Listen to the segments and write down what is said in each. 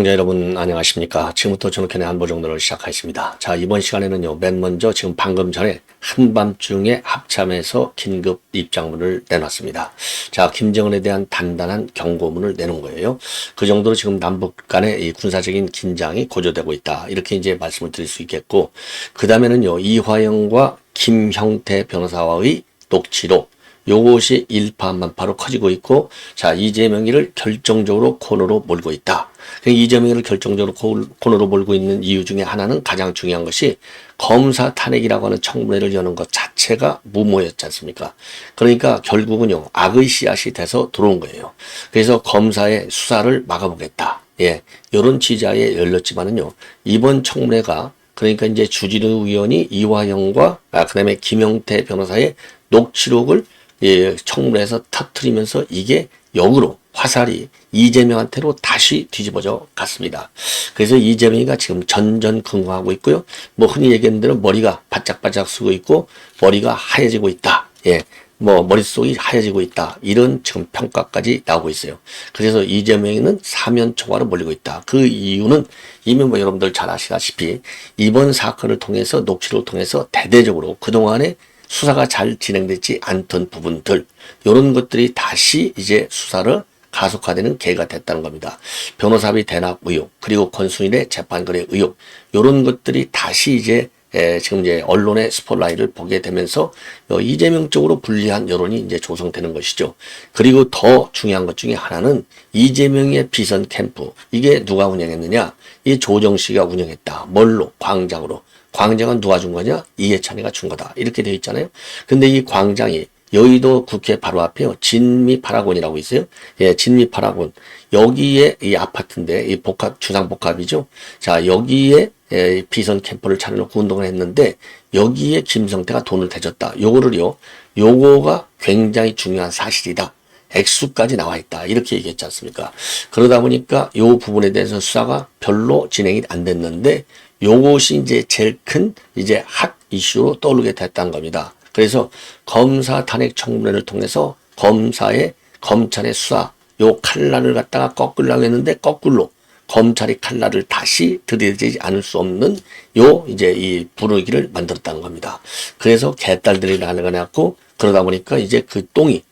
시청자 여러분 안녕하십니까. 지금부터 전흑현의 안보정도를 시작하겠습니다. 자, 이번 시간에는요, 맨 먼저 지금 방금 전에 한밤중에 합참에서 긴급 입장문을 내놨습니다. 자, 김정은에 대한 단단한 경고문을 내놓은 거예요. 그 정도로 지금 남북 간의 이 군사적인 긴장이 고조되고 있다, 이렇게 이제 말씀을 드릴 수 있겠고, 그 다음에는요, 이화영과 김형태 변호사와의 녹취록, 요것이 일파만파로 커지고 있고, 자, 이재명이를 결정적으로 코너로 몰고 있다. 이재명이를 결정적으로 코너로 몰고 있는 이유 중에 하나는, 가장 중요한 것이 검사 탄핵이라고 하는 청문회를 여는 것 자체가 무모였지 않습니까? 그러니까 결국은요, 악의 씨앗이 돼서 들어온 거예요. 그래서 검사의 수사를 막아보겠다, 예, 이런 취지하에 열렸지만은요, 이번 청문회가, 그러니까 이제 주진우 의원이 이화영과 그다음에 김영태 변호사의 녹취록을 청문회에서 터뜨리면서 이게 역으로 화살이 이재명한테로 다시 뒤집어져 갔습니다. 그래서 이재명이가 지금 전전긍긍하고 있고요. 뭐 흔히 얘기하는 대로 머리가 바짝바짝 쓰고 있고 머리가 하얘지고 있다. 예. 뭐 머릿속이 하얘지고 있다, 이런 지금 평가까지 나오고 있어요. 그래서 이재명이는 사면 초과로 몰리고 있다. 그 이유는 이미 뭐 여러분들 잘 아시다시피 이번 사건을 통해서, 녹취록을 통해서 대대적으로 그동안에 수사가 잘 진행되지 않던 부분들, 이런 것들이 다시 이제 수사를 가속화되는 계기가 됐다는 겁니다. 변호사비 대납 의혹, 그리고 권순일의 재판거래 의혹, 이런 것들이 다시 이제 지금 이제 언론의 스포트라이트를 보게 되면서 이재명 쪽으로 불리한 여론이 이제 조성되는 것이죠. 그리고 더 중요한 것 중에 하나는 이재명의 비선 캠프, 이게 누가 운영했느냐? 이 조정식이가 운영했다. 뭘로? 광장으로. 광장은 누가 준 거냐? 이해찬이가 준 거다, 이렇게 되어 있잖아요. 근데 이 광장이 여의도 국회 바로 앞에요, 진미파라곤이라고 있어요. 예, 진미파라곤. 여기에 이 아파트인데, 이 복합, 주상복합이죠. 자, 여기에 비선 캠프를 차려놓고 운동을 했는데, 여기에 김성태가 돈을 대줬다. 요거가 굉장히 중요한 사실이다. 액수까지 나와 있다, 이렇게 얘기했지 않습니까? 그러다 보니까 요 부분에 대해서 수사가 별로 진행이 안 됐는데, 요것이 이제 제일 큰 이제 핫 이슈로 떠오르게 됐다는 겁니다. 그래서 검사 탄핵 청문회를 통해서 검찰의 수사, 요 칼날을 갖다가 꺾으려고 했는데, 거꾸로 검찰이 칼날을 다시 들이대지 않을 수 없는 이제 이 분위기를 만들었다는 겁니다. 그래서 개딸들이 날아가고, 그러다 보니까 이제 그 똥이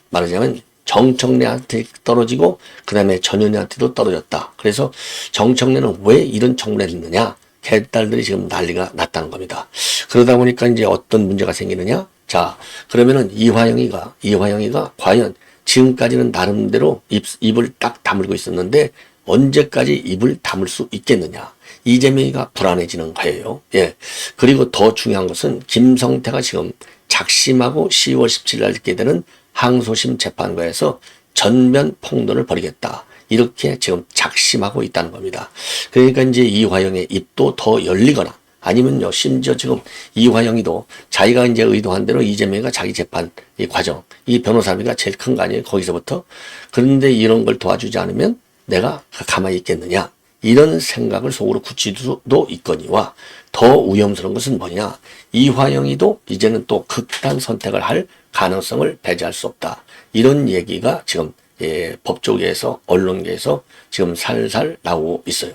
말하자면 정청래한테 떨어지고, 그 다음에 전현희한테도 떨어졌다. 그래서 정청래는 왜 이런 청문회를 했느냐? 개딸들이 지금 난리가 났다는 겁니다. 그러다 보니까 이제 어떤 문제가 생기느냐? 자, 그러면은 이화영이가 과연 지금까지는 나름대로 입을 딱 다물고 있었는데, 언제까지 입을 다물 수 있겠느냐? 이재명이가 불안해지는 거예요. 예. 그리고 더 중요한 것은 김성태가 지금 작심하고 10월 17일 날 있게 되는 항소심 재판과에서 전면 폭로를 벌이겠다, 이렇게 지금 작심하고 있다는 겁니다. 그러니까 이제 이화영의 입도 더 열리거나, 아니면요, 심지어 지금 이화영이도 자기가 이제 의도한 대로 이재명이가 자기 재판 이 과정, 이 변호사비가 제일 큰 거 아니에요, 거기서부터. 그런데 이런 걸 도와주지 않으면 내가 가만히 있겠느냐, 이런 생각을 속으로 굳힐 수도 있거니와, 더 위험스러운 것은 뭐냐? 이화영이도 이제는 또 극단 선택을 할 가능성을 배제할 수 없다, 이런 얘기가 지금 법조계에서, 언론계에서 지금 살살 나오고 있어요.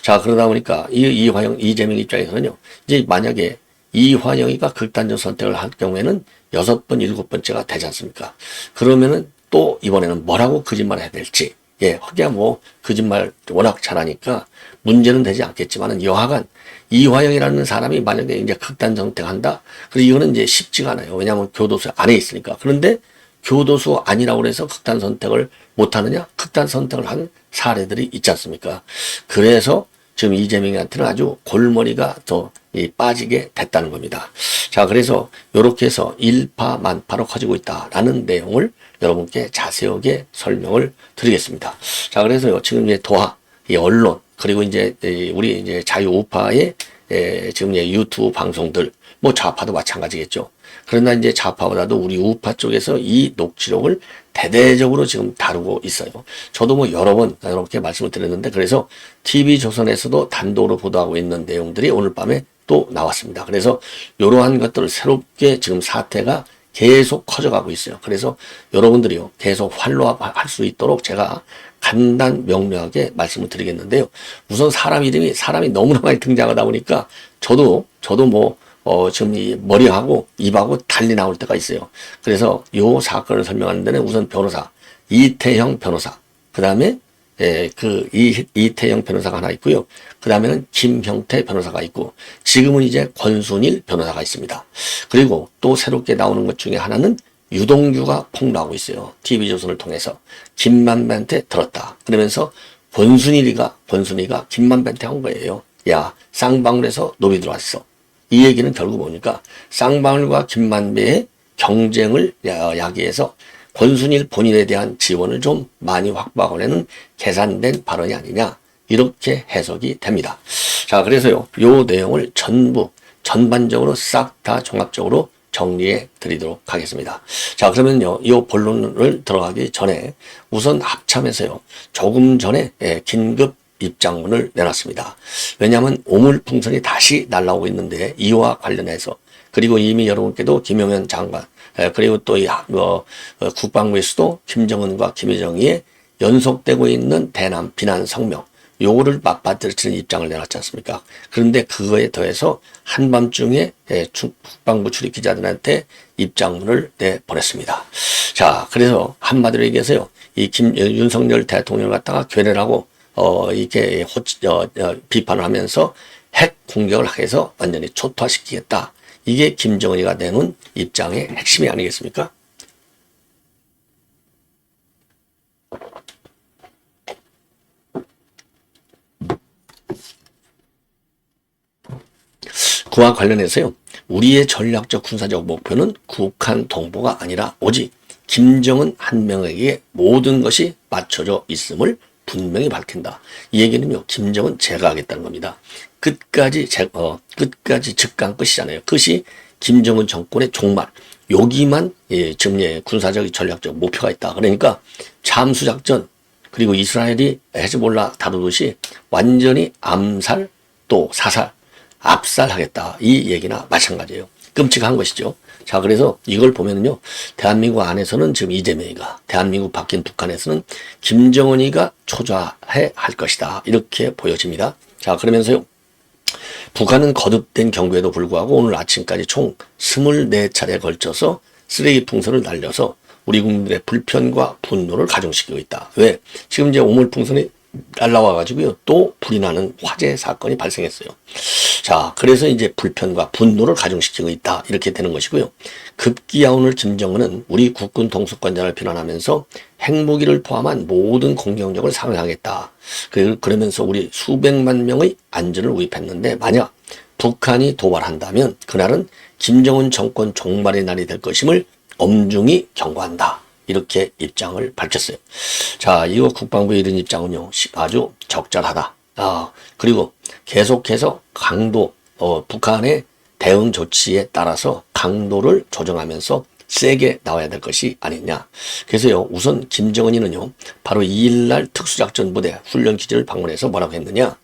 자, 그러다 보니까 이재명 입장에서는요, 이제 만약에 이화영이가 극단적 선택을 할 경우에는 6번, 7번째가 되지 않습니까? 그러면은 또 이번에는 뭐라고 거짓말을 해야 될지, 허기야 뭐 거짓말 워낙 잘하니까 문제는 되지 않겠지만은, 여하간 이화영이라는 사람이 만약에 이제 극단 선택한다, 그리고 이거는 이제 쉽지가 않아요. 왜냐하면 교도소 안에 있으니까. 그런데 교도소 아니라고 해서 극단 선택을 못하느냐? 극단 선택을 한 사례들이 있지 않습니까? 그래서 지금 이재명한테는 아주 골머리가 더 빠지게 됐다는 겁니다. 자, 그래서 이렇게 해서 일파만파로 커지고 있다라는 내용을 여러분께 자세하게 설명을 드리겠습니다. 자, 그래서요, 지금 이제 이 언론, 그리고 이제 우리 이제 자유우파의 지금 이제 유튜브 방송들, 뭐 좌파도 마찬가지겠죠. 그러나 이제 좌파보다도 우리 우파 쪽에서 이 녹취록을 대대적으로 지금 다루고 있어요. 저도 뭐 여러 번 이렇게 말씀을 드렸는데, 그래서 TV조선에서도 단독으로 보도하고 있는 내용들이 오늘 밤에 또 나왔습니다. 그래서 이러한 것들을 새롭게 지금 사태가 계속 커져가고 있어요. 그래서 여러분들이요, 계속 팔로우할 수 있도록 제가 간단 명료하게 말씀을 드리겠는데요. 우선 사람이 너무나 많이 등장하다 보니까 저도 지금 이 머리하고 입하고 달리 나올 때가 있어요. 그래서 요 사건을 설명하는 데는 우선 변호사, 이태형 변호사, 그 다음에 이태영 변호사가 하나 있고요. 그 다음에는 김형태 변호사가 있고, 지금은 이제 권순일 변호사가 있습니다. 그리고 또 새롭게 나오는 것 중에 하나는 유동규가 폭로하고 있어요. TV조선을 통해서 김만배한테 들었다. 그러면서 권순이가 김만배한테 한 거예요. 야, 쌍방울에서 노비 들어왔어. 이 얘기는 결국 보니까 쌍방울과 김만배의 경쟁을 야기해서 권순일 본인에 대한 지원을 좀 많이 확보하고는 계산된 발언이 아니냐, 이렇게 해석이 됩니다. 자, 그래서요, 요 내용을 전반적으로 싹 다 종합적으로 정리해 드리도록 하겠습니다. 자, 그러면요, 이 본론을 들어가기 전에 우선 합참에서요, 조금 전에 긴급 입장문을 내놨습니다. 왜냐하면 오물풍선이 다시 날라오고 있는데, 이와 관련해서, 그리고 이미 여러분께도 김용현 장관, 그리고 또 국방부에서도 김정은과 김여정이 연속되고 있는 대남 비난 성명, 요거를 맞받아치는 입장을 내놨지 않습니까? 그런데 그거에 더해서 한밤중에 국방부 출입 기자들한테 입장문을 내보냈습니다. 자, 그래서 한마디로 얘기해서요, 윤석열 대통령을 갖다가 괴뢰를 하고 이렇게 비판을 하면서 핵 공격을 해서 완전히 초토화시키겠다. 이게 김정은이가 내놓은 입장의 핵심이 아니겠습니까? 그와 관련해서요, 우리의 전략적 군사적 목표는 북한 동포가 아니라 오직 김정은 한 명에게 모든 것이 맞춰져 있음을 분명히 밝힌다. 이 얘기는요, 김정은 제거하겠다는 겁니다. 끝까지 즉간 끝이잖아요. 끝이 김정은 정권의 종말. 여기만 지금 군사적 전략적 목표가 있다. 그러니까 잠수작전, 그리고 이스라엘이 헤즈볼라 다루듯이 완전히 암살, 또 사살, 압살하겠다. 이 얘기나 마찬가지예요. 끔찍한 것이죠. 자, 그래서 이걸 보면은요, 대한민국 안에서는 지금 이재명이가, 대한민국 바뀐 북한에서는 김정은이가 초좌해 할 것이다. 이렇게 보여집니다. 자, 그러면서요, 북한은 거듭된 경고에도 불구하고 오늘 아침까지 총 24차례에 걸쳐서 쓰레기 풍선을 날려서 우리 국민들의 불편과 분노를 가중시키고 있다. 왜? 지금 이제 오물풍선이 날라와가지고요, 또 불이 나는 화재 사건이 발생했어요. 자, 그래서 이제 불편과 분노를 가중시키고 있다. 이렇게 되는 것이고요. 급기야 오늘 김정은은 우리 국군 동수권자를 비난하면서 핵무기를 포함한 모든 공격력을 상향하겠다. 그러면서 우리 수백만 명의 안전을 위협했는데, 만약 북한이 도발한다면 그날은 김정은 정권 종말의 날이 될 것임을 엄중히 경고한다. 이렇게 입장을 밝혔어요. 자, 이거 국방부의 이런 입장은요, 아주 적절하다. 그리고 계속해서 강도, 북한의 대응 조치에 따라서 강도를 조정하면서 세게 나와야 될 것이 아니냐. 그래서요, 우선 김정은이는요, 바로 2일날 특수작전부대 훈련기지를 방문해서 뭐라고 했느냐.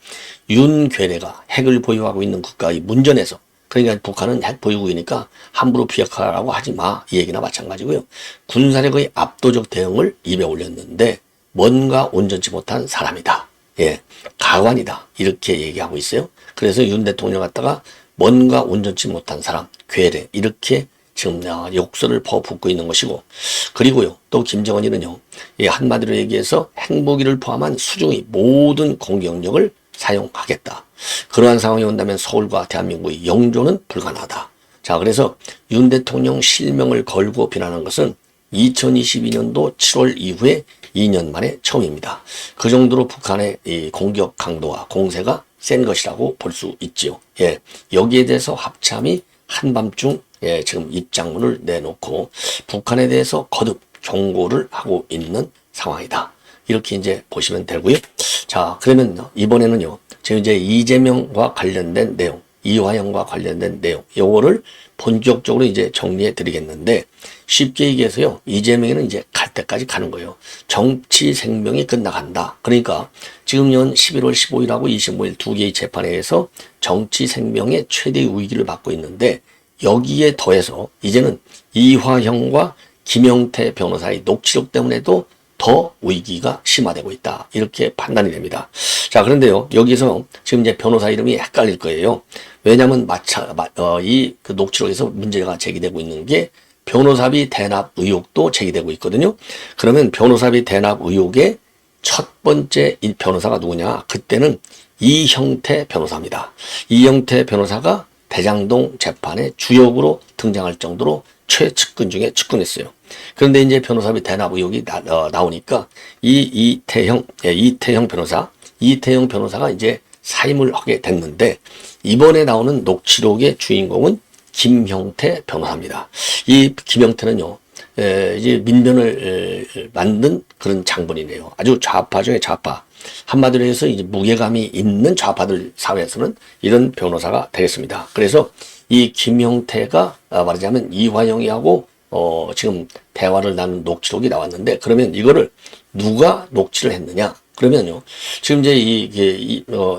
윤괴뢰가 핵을 보유하고 있는 국가의 문전에서, 그러니까 북한은 핵 보유국이니까 함부로 비핵화라고 하지 마. 이 얘기나 마찬가지고요. 군사력의 압도적 대응을 입에 올렸는데 뭔가 온전치 못한 사람이다. 예, 가관이다. 이렇게 얘기하고 있어요. 그래서 윤 대통령 갖다가 뭔가 온전치 못한 사람, 괴뢰, 이렇게 지금 욕설을 퍼붓고 있는 것이고, 그리고요, 또 김정은이는요, 한마디로 얘기해서 핵무기를 포함한 수중의 모든 공격력을 사용하겠다. 그러한 상황이 온다면 서울과 대한민국의 영존은 불가능하다. 자, 그래서 윤 대통령 실명을 걸고 비난한 것은 2022년도 7월 이후에 2년 만에 처음입니다. 그 정도로 북한의 이 공격 강도와 공세가 센 것이라고 볼 수 있지요. 예, 여기에 대해서 합참이 한밤중 지금 입장문을 내놓고 북한에 대해서 거듭 경고를 하고 있는 상황이다. 이렇게 이제 보시면 되고요. 자, 그러면 이번에는요, 지금 이제 이재명과 관련된 내용, 이화영과 관련된 내용, 요거를 본격적으로 이제 정리해 드리겠는데, 쉽게 얘기해서요, 이재명이는 이제 갈 때까지 가는 거예요. 정치 생명이 끝나간다. 그러니까 지금 연 11월 15일하고 25일 두 개의 재판에 의해서 정치 생명의 최대 위기를 받고 있는데, 여기에 더해서 이제는 이화영과 김영태 변호사의 녹취록 때문에도 더 위기가 심화되고 있다. 이렇게 판단이 됩니다. 자, 그런데요, 여기서 지금 이제 변호사 이름이 헷갈릴 거예요. 왜냐하면 그 녹취록에서 문제가 제기되고 있는 게 변호사비 대납 의혹도 제기되고 있거든요. 그러면 변호사비 대납 의혹의 첫 번째 변호사가 누구냐? 그때는 이형태 변호사입니다. 이형태 변호사가 대장동 재판의 주역으로 등장할 정도로 최측근 중에 측근했어요. 그런데 이제 변호사비 대납 의혹이 나오니까 이태형 변호사가 이제 사임을 하게 됐는데, 이번에 나오는 녹취록의 주인공은 김형태 변호사입니다. 이 김형태는요, 이제 민변을 만든 그런 장본이네요. 아주 좌파 중에 좌파. 한마디로 해서 이제 무게감이 있는 좌파들 사회에서는 이런 변호사가 되겠습니다. 그래서 이 김형태가 말하자면 이화영이하고 지금 대화를 나눈 녹취록이 나왔는데, 그러면 이거를 누가 녹취를 했느냐? 그러면요, 지금 이제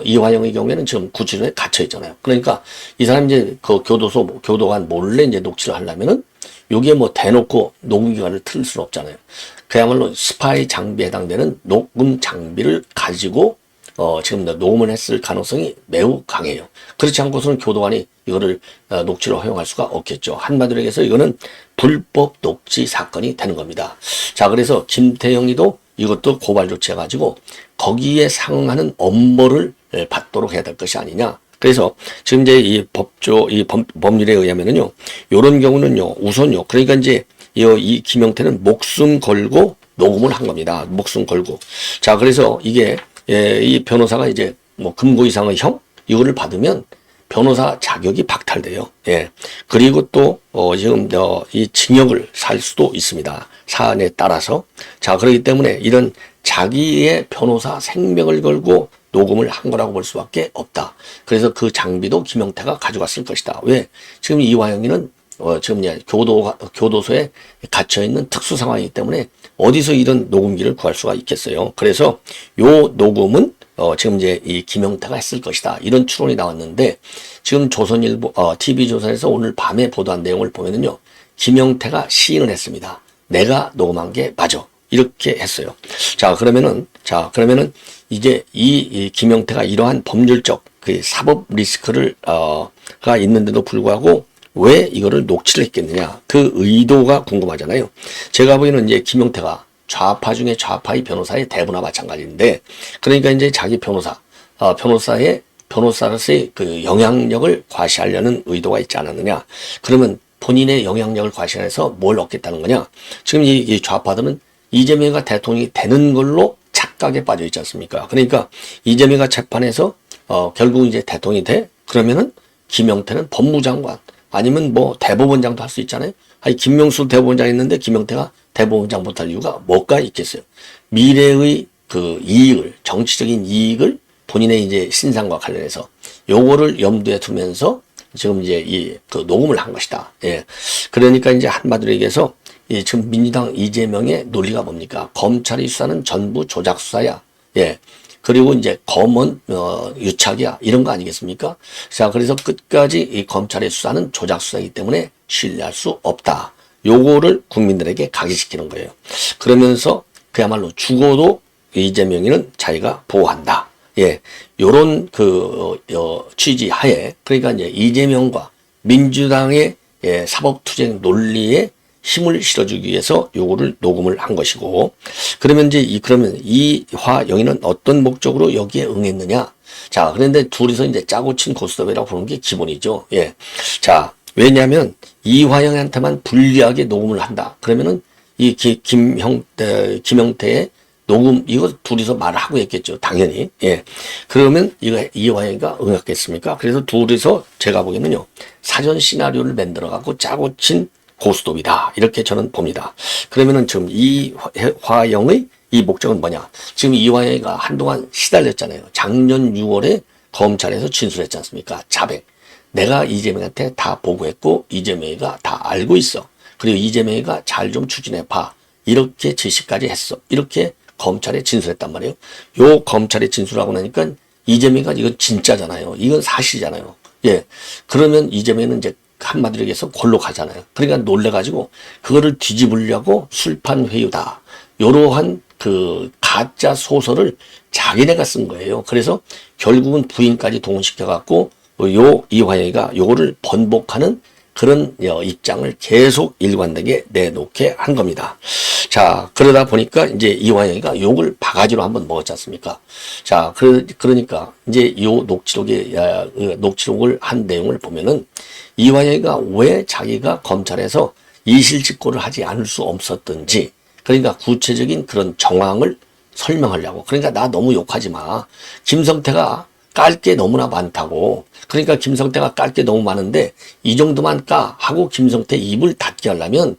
이화영의 경우에는 지금 구치소에 갇혀 있잖아요. 그러니까 이 사람이 이제 그 교도관 몰래 이제 녹취를 하려면은 여기에 뭐 대놓고 녹음기관을 틀 수는 없잖아요. 그야말로 스파이 장비에 해당되는 녹음 장비를 가지고 지금 녹음을 했을 가능성이 매우 강해요. 그렇지 않고서는 교도관이 이거를 녹취로 허용할 수가 없겠죠. 한마디로 해서 이거는 불법 녹취 사건이 되는 겁니다. 자, 그래서 김태형이도 이것도 고발 조치해가지고 거기에 상응하는 엄벌을 받도록 해야 될 것이 아니냐. 그래서 지금 이제 이 법률에 의하면은요, 요런 경우는요, 우선요, 그러니까 이제 이 김영태는 목숨 걸고 녹음을 한 겁니다. 목숨 걸고. 자, 그래서 이게 이 변호사가 이제 뭐 금고 이상의 형 이거를 받으면 변호사 자격이 박탈돼요. 예. 그리고 또 지금 이 징역을 살 수도 있습니다. 사안에 따라서. 자, 그렇기 때문에 이런 자기의 변호사 생명을 걸고 녹음을 한 거라고 볼 수밖에 없다. 그래서 그 장비도 김영태가 가져갔을 것이다. 왜? 지금 이화영이는 지금 교도소에 갇혀 있는 특수 상황이기 때문에 어디서 이런 녹음기를 구할 수가 있겠어요. 그래서 요 녹음은 지금 이제 이 김영태가 했을 것이다. 이런 추론이 나왔는데, 지금 조선일보 TV조선에서 오늘 밤에 보도한 내용을 보면은요, 김영태가 시인을 했습니다. 내가 녹음한 게 맞아. 이렇게 했어요. 자, 그러면은 이제 이 김영태가 이러한 법률적 그 사법 리스크를 가 있는데도 불구하고 왜 이거를 녹취를 했겠느냐, 그 의도가 궁금하잖아요. 제가 보기에는 이제 김영태가 좌파 중에 좌파의 변호사의 대부나 마찬가지인데, 그러니까 이제 자기 변호사로서의 그 영향력을 과시하려는 의도가 있지 않았느냐. 그러면 본인의 영향력을 과시해서 뭘 얻겠다는 거냐. 지금 이 좌파들은 이재명이가 대통령이 되는 걸로 착각에 빠져 있지 않습니까? 그러니까 이재명이가 재판에서 결국 이제 대통령이 돼? 그러면은 김영태는 법무장관 아니면 뭐 대법원장도 할 수 있잖아요. 아니, 김명수 대법원장 있는데 김영태가 대법원장 못할 이유가 뭐가 있겠어요? 미래의 그 이익을, 정치적인 이익을 본인의 이제 신상과 관련해서 요거를 염두에 두면서 지금 이제 그 녹음을 한 것이다. 예. 그러니까 이제 한마디로 얘기해서 지금 민주당 이재명의 논리가 뭡니까? 검찰이 수사는 전부 조작 수사야. 예. 그리고 이제 검언 유착이야. 이런 거 아니겠습니까? 자, 그래서 끝까지 이 검찰의 수사는 조작 수사이기 때문에 신뢰할 수 없다. 요거를 국민들에게 각인시키는 거예요. 그러면서 그야말로 죽어도 이재명이는 자기가 보호한다. 예. 요런 취지 하에, 그러니까 이제 이재명과 민주당의 사법투쟁 논리에 힘을 실어주기 위해서 요거를 녹음을 한 것이고, 그러면 그러면 이화영이는 어떤 목적으로 여기에 응했느냐? 자, 그런데 둘이서 이제 짜고 친 고스톱이라고 보는 게 기본이죠. 예. 자, 왜냐하면 이화영한테만 불리하게 녹음을 한다. 그러면은 이 김영태의 녹음, 이거 둘이서 말을 하고 했겠죠. 당연히. 예. 그러면 이화영이가 응했겠습니까? 그래서 둘이서 제가 보기에는요, 사전 시나리오를 만들어갖고 짜고 친 고스톱이다. 이렇게 저는 봅니다. 그러면은 지금 이화영의 이 목적은 뭐냐? 지금 이화영이가 한동안 시달렸잖아요. 작년 6월에 검찰에서 진술했지 않습니까? 자백. 내가 이재명한테 다 보고했고 이재명이가 다 알고 있어. 그리고 이재명이가 잘 좀 추진해봐. 이렇게 지시까지 했어. 이렇게 검찰에 진술했단 말이에요. 요 검찰에 진술하고 나니까 이재명이가 이건 진짜잖아요. 이건 사실이잖아요. 예. 그러면 이재명은 이제 한마디로 얘기해서 골로 가잖아요. 그러니까 놀래가지고 그거를 뒤집으려고 술판 회유다. 요러한 그 가짜 소설을 자기네가 쓴 거예요. 그래서 결국은 부인까지 동원시켜갖고 요 이화영이가 요거를 번복하는 그런 입장을 계속 일관되게 내놓게 한 겁니다. 자, 그러다 보니까 이제 이화영이가 욕을 바가지로 한번 먹었지 않습니까? 자, 그러니까 이제 요 녹취록을 한 내용을 보면은 이화영이가 왜 자기가 검찰에서 이실직고를 하지 않을 수 없었던지, 그러니까 구체적인 그런 정황을 설명하려고. 그러니까 나 너무 욕하지 마. 김성태가 깔 게 너무나 많다고. 그러니까 김성태가 깔 게 너무 많은데 이 정도만 까 하고 김성태 입을 닫게 하려면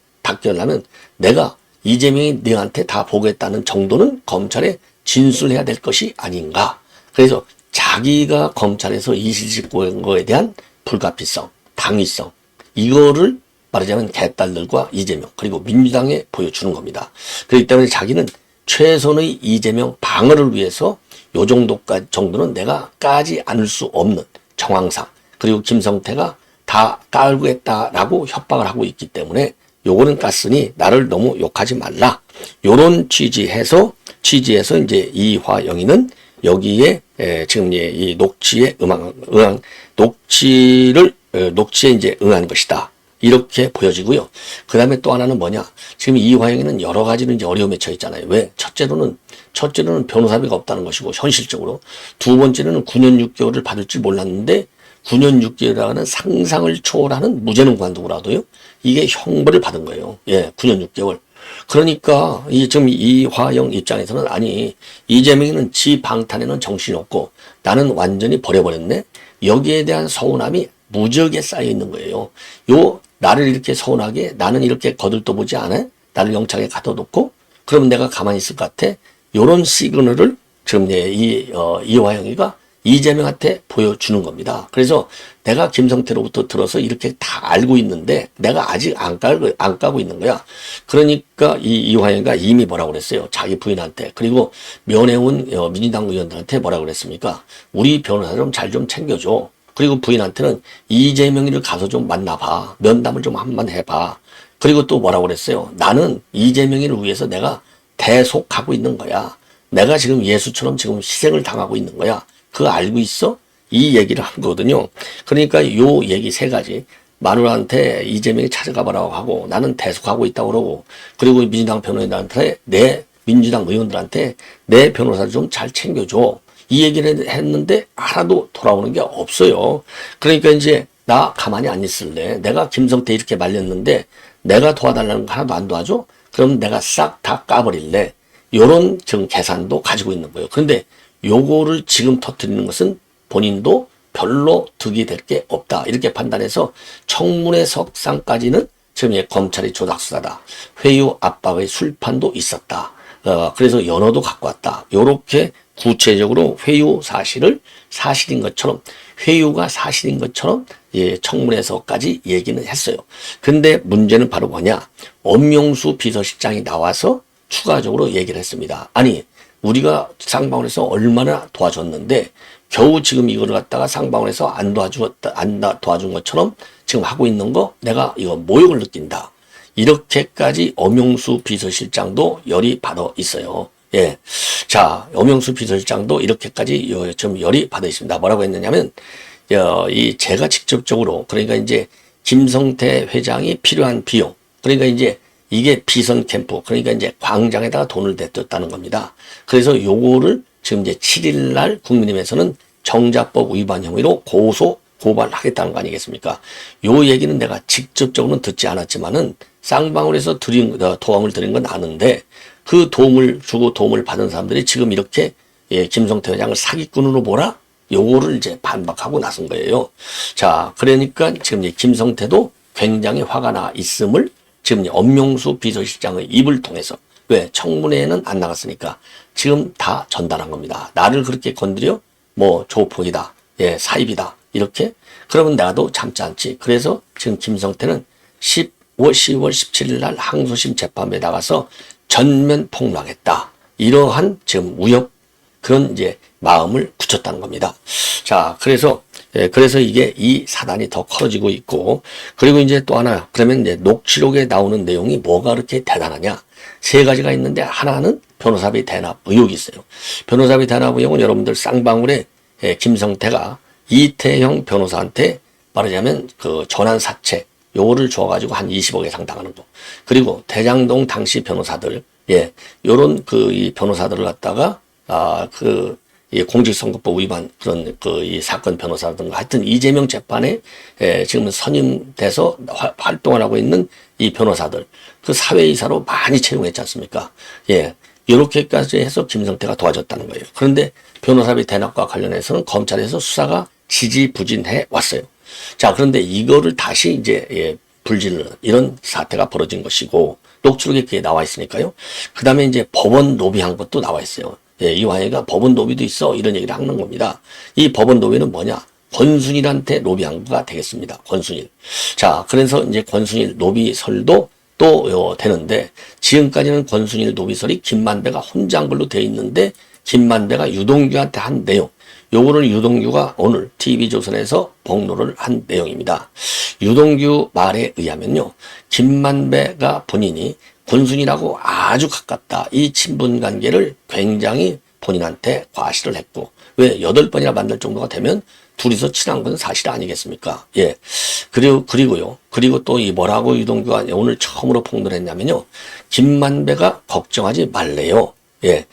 내가 이재명이 너한테 다 보겠다는 정도는 검찰에 진술해야 될 것이 아닌가. 그래서 자기가 검찰에서 이실직고한 거에 대한 불가피성, 당위성, 이거를 말하자면 개딸들과 이재명 그리고 민주당에 보여주는 겁니다. 그렇기 때문에 자기는 최선의 이재명 방어를 위해서 요 정도는 내가 까지 않을 수 없는 정황상, 그리고 김성태가 다 깔겠다라고 협박을 하고 있기 때문에 요거는 깠으니 나를 너무 욕하지 말라. 요런 취지에서 이제 이화영이는 여기에 지금 이 녹취에 녹취에 이제 응한 것이다. 이렇게 보여지고요. 그 다음에 또 하나는 뭐냐. 지금 이화영이는 여러 가지로 이제 어려움에 처해 있잖아요. 왜? 첫째로는 변호사비가 없다는 것이고, 현실적으로. 두 번째로는 9년 6개월을 받을 줄 몰랐는데, 9년 6개월이라는 상상을 초월하는 무죄는 관두고라도요, 이게 형벌을 받은 거예요. 예, 9년 6개월. 그러니까, 지금 이화영 입장에서는, 아니, 이재명이는 지 방탄에는 정신이 없고, 나는 완전히 버려버렸네? 여기에 대한 서운함이 무지하게 쌓여 있는 거예요. 나를 이렇게 서운하게, 나는 이렇게 거들떠보지 않아? 나를 영창에 가둬놓고, 그러면 내가 가만히 있을 것 같아? 요런 시그널을 지금 이화영이가 이재명한테 보여주는 겁니다. 그래서 내가 김성태로부터 들어서 이렇게 다 알고 있는데 내가 아직 안 까고 있는 거야. 그러니까 이화영이가 이미 뭐라고 그랬어요. 자기 부인한테. 그리고 면회온 민주당 의원들한테 뭐라고 그랬습니까? 우리 변호사 좀 잘 좀 챙겨줘. 그리고 부인한테는 이재명이를 가서 좀 만나봐. 면담을 좀 한번 해봐. 그리고 또 뭐라고 그랬어요. 나는 이재명이를 위해서 내가 대속하고 있는 거야. 내가 지금 예수처럼 지금 희생을 당하고 있는 거야. 그거 알고 있어? 이 얘기를 한 거거든요. 그러니까 요 얘기 세 가지. 마누라한테 이재명이 찾아가보라고 하고 나는 대속하고 있다고 그러고, 그리고 민주당 변호인들한테 민주당 의원들한테 내 변호사를 좀 잘 챙겨줘. 이 얘기를 했는데 하나도 돌아오는 게 없어요. 그러니까 이제 나 가만히 안 있을래. 내가 김성태 이렇게 말렸는데 내가 도와달라는 거 하나도 안 도와줘? 그럼 내가 싹 다 까버릴래. 요런 지금 계산도 가지고 있는 거예요. 그런데 요거를 지금 터뜨리는 것은 본인도 별로 득이 될 게 없다. 이렇게 판단해서 청문회 석상까지는 지금 검찰이 조작수사다. 회유 압박의 술판도 있었다. 그래서 연어도 갖고 왔다. 요렇게 구체적으로 회유가 사실인 것처럼 청문회에서까지 얘기는 했어요. 근데 문제는 바로 뭐냐? 엄명수 비서실장이 나와서 추가적으로 얘기를 했습니다. 아니, 우리가 쌍방울에서 얼마나 도와줬는데 겨우 지금 이거를 갖다가 쌍방울에서 안 도와준 것처럼 지금 하고 있는 거 내가 이거 모욕을 느낀다. 이렇게까지 엄영수 비서실장도 열이 받아 있어요. 예. 자, 엄영수 비서실장도 이렇게까지 좀 열이 받아 있습니다. 뭐라고 했느냐면, 제가 직접적으로, 그러니까 이제 김성태 회장이 필요한 비용, 그러니까 이제 이게 비선 캠프, 그러니까 이제 광장에다가 돈을 냈었다는 겁니다. 그래서 요거를 지금 이제 7일 날 국민의힘에서는 정자법 위반 혐의로 고발하겠다는 거 아니겠습니까? 요 얘기는 내가 직접적으로는 듣지 않았지만은 쌍방울에서 도움을 드린 건 아는데 그 도움을 주고 도움을 받은 사람들이 지금 이렇게 김성태 회장을 사기꾼으로 보라? 요거를 이제 반박하고 나선 거예요. 자, 그러니까 지금 이제 김성태도 굉장히 화가 나 있음을 지금 엄명수 비서실장의 입을 통해서, 왜? 청문회에는 안 나갔으니까 지금 다 전달한 겁니다. 나를 그렇게 건드려? 뭐 조폭이다. 예, 사입이다. 이렇게? 그러면 나도 참지 않지. 그래서 지금 김성태는 10월 17일 날 항소심 재판에 나가서 전면 폭로하겠다. 이러한 지금 그런 이제 마음을 굳혔다는 겁니다. 자, 그래서 예, 그래서 이게 이 사단이 더 커지고 있고, 그리고 이제 또 하나, 그러면 이제 녹취록에 나오는 내용이 뭐가 그렇게 대단하냐? 세 가지가 있는데, 하나는 변호사비 대납 의혹이 있어요. 변호사비 대납 의혹은 여러분들 쌍방울에 김성태가 이태형 변호사한테 말하자면 그 전환 사채, 요거를 줘가지고 한 20억에 상당하는 거. 그리고 대장동 당시 변호사들, 예, 요런 그 이 변호사들을 갖다가, 이 공직선거법 위반 그런 그 이 사건 변호사라든가 하여튼 이재명 재판에 지금 선임돼서 활동을 하고 있는 이 변호사들 그 사회이사로 많이 채용했지 않습니까? 예. 이렇게까지 해서 김성태가 도와줬다는 거예요. 그런데 변호사비 대납과 관련해서는 검찰에서 수사가 지지부진해 왔어요. 자, 그런데 이거를 다시 이제 불질르는 이런 사태가 벌어진 것이고 녹취록에 그게 나와 있으니까요. 그 다음에 이제 법원 로비한 것도 나와 있어요. 예, 이화영이가 법원 로비도 있어 이런 얘기를 하는 겁니다. 이 법원 로비는 뭐냐? 권순일한테 로비한 거가 되겠습니다. 권순일. 자, 그래서 이제 권순일 로비설도 또 되는데 지금까지는 권순일 노비설이 김만배가 혼자 한 걸로 돼 있는데 김만배가 유동규한테 한 내용 요거를 유동규가 오늘 TV조선에서 폭로를 한 내용입니다. 유동규 말에 의하면요. 김만배가 본인이 권순일하고 아주 가깝다. 이 친분관계를 굉장히 본인한테 과시를 했고 왜 8번이나 만날 정도가 되면 둘이서 친한 건 사실 아니겠습니까? 예. 그리고요. 그리고 또 이 뭐라고 유동규가 오늘 처음으로 폭로를 했냐면요. 김만배가 걱정하지 말래요. 예.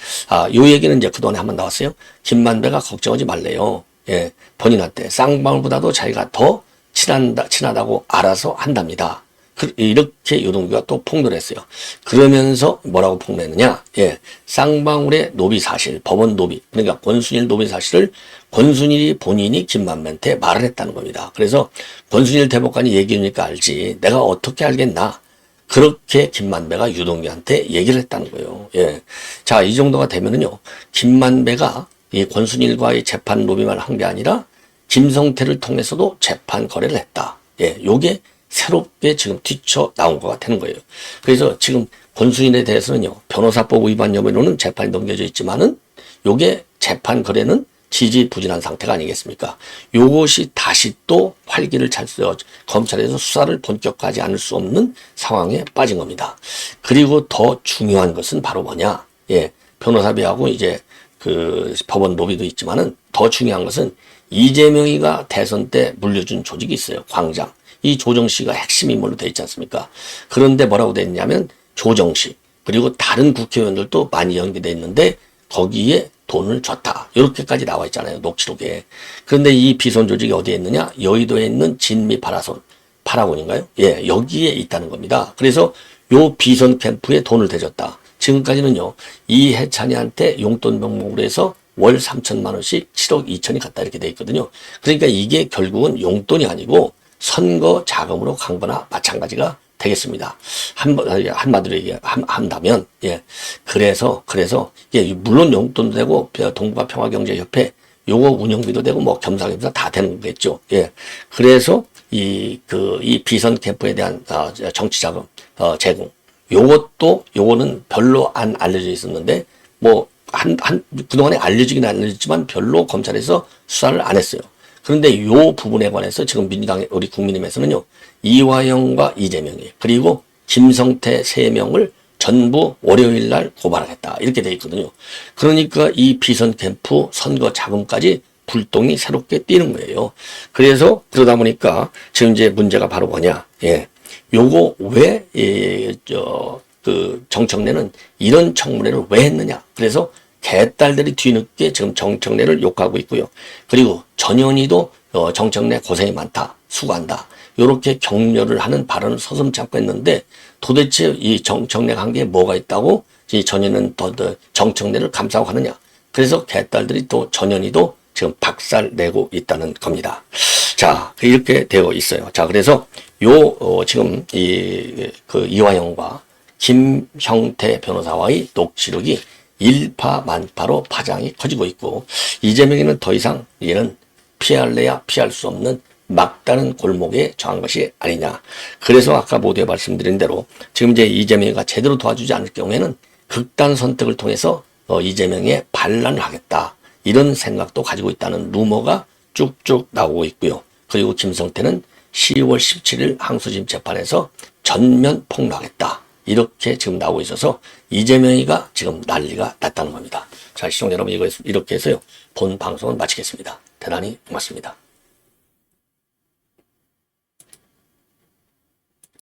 요 얘기는 이제 그동안에 한번 나왔어요. 김만배가 걱정하지 말래요. 예. 본인한테 쌍방울보다도 자기가 더 친하다고 알아서 한답니다. 이렇게 유동규가 또 폭로를 했어요. 그러면서 뭐라고 폭로했느냐? 예. 쌍방울의 노비 사실, 법원 노비, 그러니까 권순일 노비 사실을 권순일이 본인이 김만배한테 말을 했다는 겁니다. 그래서 권순일 대법관이 얘기하니까 알지. 내가 어떻게 알겠나? 그렇게 김만배가 유동규한테 얘기를 했다는 거예요. 예. 자, 이 정도가 되면은요. 김만배가 이 권순일과의 재판 로비만 한 게 아니라 김성태를 통해서도 재판 거래를 했다. 예. 요게 새롭게 지금 뒤쳐 나온 거가 되는 거예요. 그래서 지금 권순일에 대해서는요. 변호사법 위반 혐의로는 재판이 넘겨져 있지만은 요게 재판 거래는 지지부진한 상태가 아니겠습니까? 요것이 다시 또 활기를 찰수 검찰에서 수사를 본격화하지 않을 수 없는 상황에 빠진 겁니다. 그리고 더 중요한 것은 바로 뭐냐? 예, 변호사비하고 이제 그 법원 로비도 있지만은 더 중요한 것은 이재명이가 대선 때 물려준 조직이 있어요. 광장. 이 조정씨가 핵심 인물로 돼 있지 않습니까? 그런데 뭐라고 돼 있냐면 조정씨 그리고 다른 국회의원들도 많이 연계돼 있는데 거기에 돈을 줬다. 이렇게까지 나와 있잖아요. 녹취록에. 그런데 이 비선 조직이 어디에 있느냐? 여의도에 있는 진미 파라곤인가요? 예, 여기에 있다는 겁니다. 그래서 요 비선 캠프에 돈을 대줬다. 지금까지는요. 이해찬이한테 용돈 명목으로 해서 월 3천만 원씩 7억 2천이 갔다 이렇게 돼 있거든요. 그러니까 이게 결국은 용돈이 아니고 선거 자금으로 간 거나 마찬가지가 되겠습니다. 한마디로 얘기한다면, 예. 그래서, 예, 물론 용돈도 되고, 동북아 평화경제협회, 요거 운영비도 되고, 뭐, 겸사겸사 다 되는 거겠죠. 예. 그래서, 이 비선 캠프에 대한, 정치자금, 제공. 요거는 별로 안 알려져 있었는데, 뭐, 그동안에 알려지긴 알려졌지만 별로 검찰에서 수사를 안 했어요. 그런데 요 부분에 관해서 지금 민주당 우리 국민의힘에서는요. 이화영과 이재명이 그리고 김성태 3명을 전부 월요일 날 고발하겠다. 이렇게 돼 있거든요. 그러니까 이 비선 캠프 선거 자금까지 불똥이 새롭게 뛰는 거예요. 그래서 그러다 보니까 지금 이제 문제가 바로 뭐냐. 예. 요거 왜 정청래는 이런 청문회를 왜 했느냐. 그래서 개딸들이 뒤늦게 지금 정청래를 욕하고 있고요. 그리고 전현희도 정청래 고생이 많다. 수고한다. 이렇게 격려를 하는 발언을 서슴지 않고 했는데 도대체 이 정청래가 한 게 뭐가 있다고 이 전현희는 더 정청래를 감싸고 하느냐. 그래서 개딸들이 또 전현희도 지금 박살내고 있다는 겁니다. 자, 이렇게 되어 있어요. 자, 그래서 지금 이화영과 김형태 변호사와의 녹취록이 일파만파로 파장이 커지고 있고 이재명이는 더 이상 얘는 피할래야 피할 수 없는 막다른 골목에 처한 것이 아니냐. 그래서 아까 모두에 말씀드린 대로 지금 이제 이재명이가 제대로 도와주지 않을 경우에는 극단 선택을 통해서 이재명의 반란을 하겠다. 이런 생각도 가지고 있다는 루머가 쭉쭉 나오고 있고요. 그리고 김성태는 10월 17일 항소심 재판에서 전면 폭로하겠다. 이렇게 지금 나오고 있어서 이재명이가 지금 난리가 났다는 겁니다. 자, 시청자 여러분, 이렇게 해서요. 본 방송은 마치겠습니다. 대단히 고맙습니다.